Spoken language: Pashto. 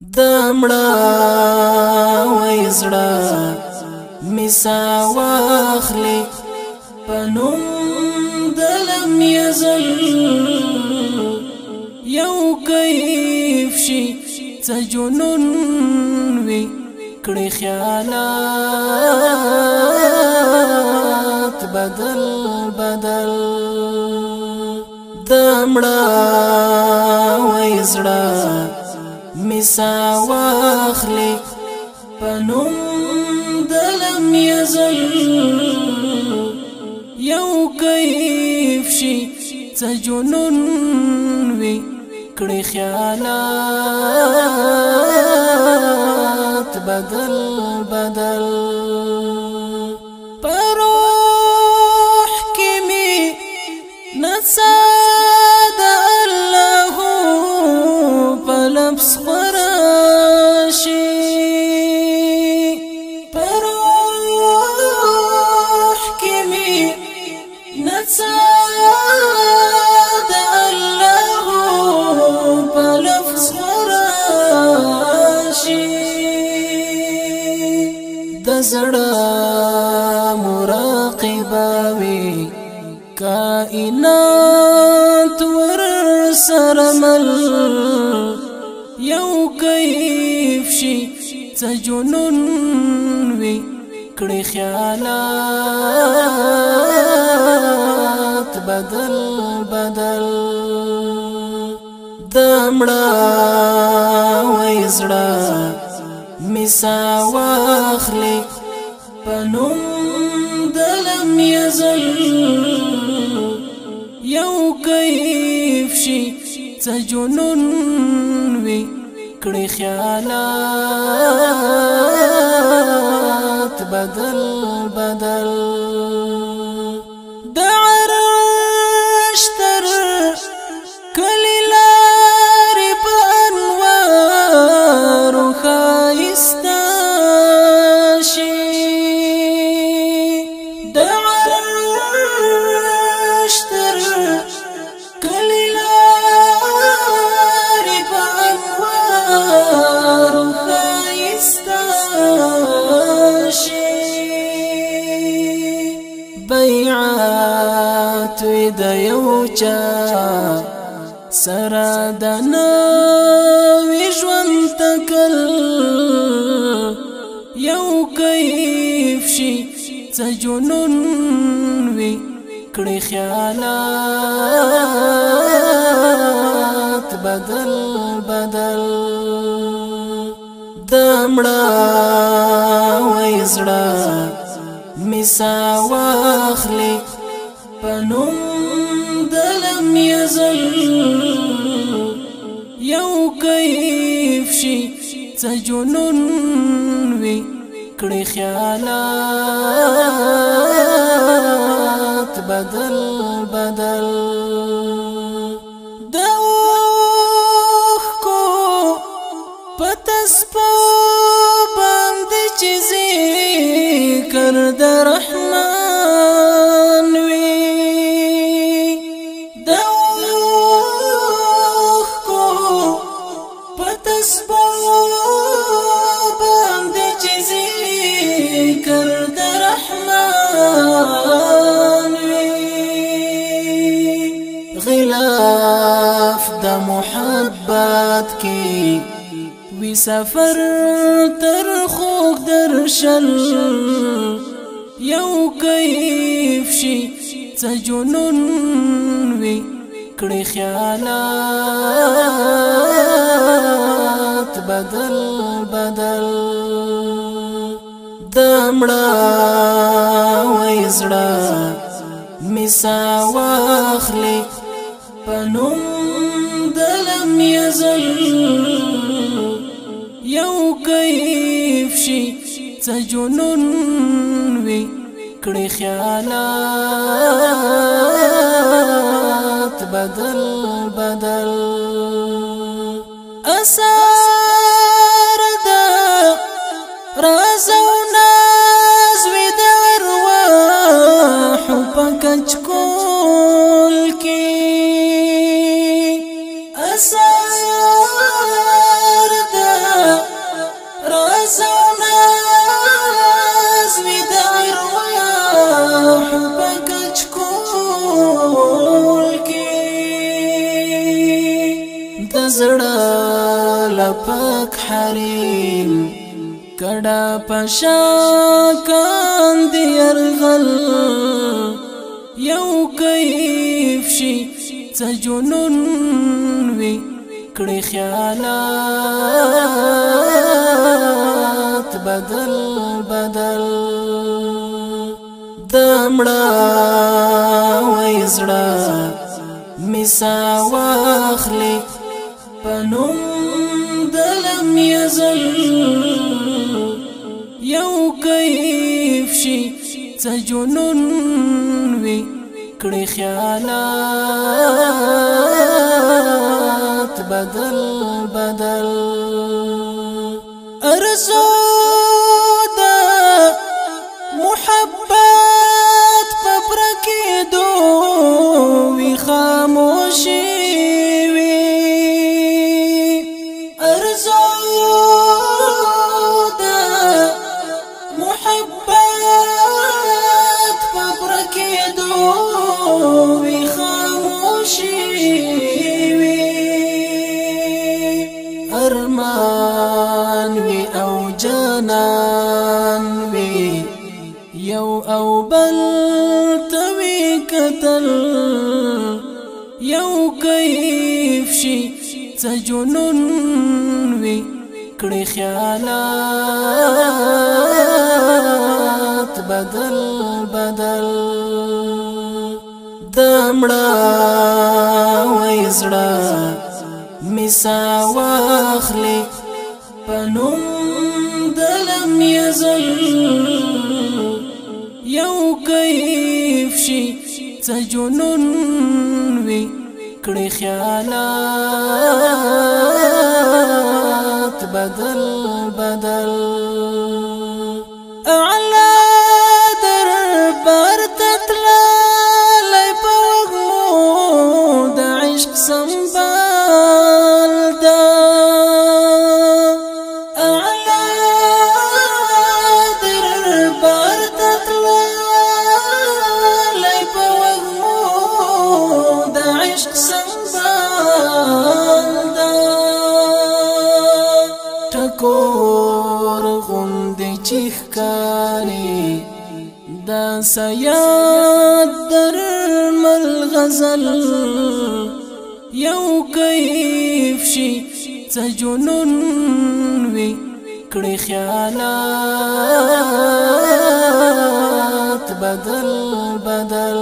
دمړه وېزړه مسا واخلي پنوم دلم یزل یو کیف شي تجنن وی کړي خیالات بدل بدل دمړه وېزړه مسا واخلي پنوم دلم یزل یو کیف شي تجنن وی کړي خیالات بدل بدل پروح کی می نڅا د الله په لمس خراشي پروح کی می نڅا زړه مراقبه وی کائنات ور سره مل یو کیف شي تجنن وی کړي خیالات بدل بدل دمړه وېزړه مسا واخلي پنوم دلم یزل یو کیف شي تجنن وی کړي خیالات بدل بدل د عرش تر کلی لارې په انوارو ښایسته بیعات د یو چا سره د نوي ژوند تکل یو کیف شي تجنن وی کړي خیالات بدل بدل دمړه وېزړه مسا واخلي پنوم دلم یزل یو کیف شي تجنن وی کړي خیالات بدل بدل د اوښکو پتسپو باندې چې ذکر د رحمان وی د اوښکو پتسپو باندې چې ذکر د رحمان وی غلاف د محبت کی وی سفر تر خوږ درشل یو کیف شي تجنن وی کړي خیالات بدل بدل دمړه وېزړه مسا واخلي پنوم دلم یزل یو کیف شي تجنن وی کړي خیالات بدل بدل اثر د راز او ناز وی د ارواح په کچکول کې اثر د لپک حریم کډا پشا کاندي ارغل یو کیف شي څه جنون وی کړي خیالات بدل بدل دمړه وایزړه مسا واخلي پنوم دلم یزل یو کیف شي څه جنون وی کړي خیالات بدل بدل ارزو دا محبت پبرکی دو وی خاموشی وی ارزو دا محبت پبرکی دو وی خاموشی وی ارمان وی او جانان وی یو او بل توی قتل یو کیف شي څه جنون وی کړي خیالات بدل بدل دمړه وایزړه مسا واخلي پنوم دلم یزل یو کیف شي څه جنون وی کړي خیالات بدل بدل اعلی دربار تتللی په وږمو د عشق سنبال دا اعلی دربار تتللی په وږمو د عشق سنبال دا ټکور غوندې چې ښکاري دا سیاد درمل غزل یو کیف شي څه جنون وی کړي خیالات بدل بدل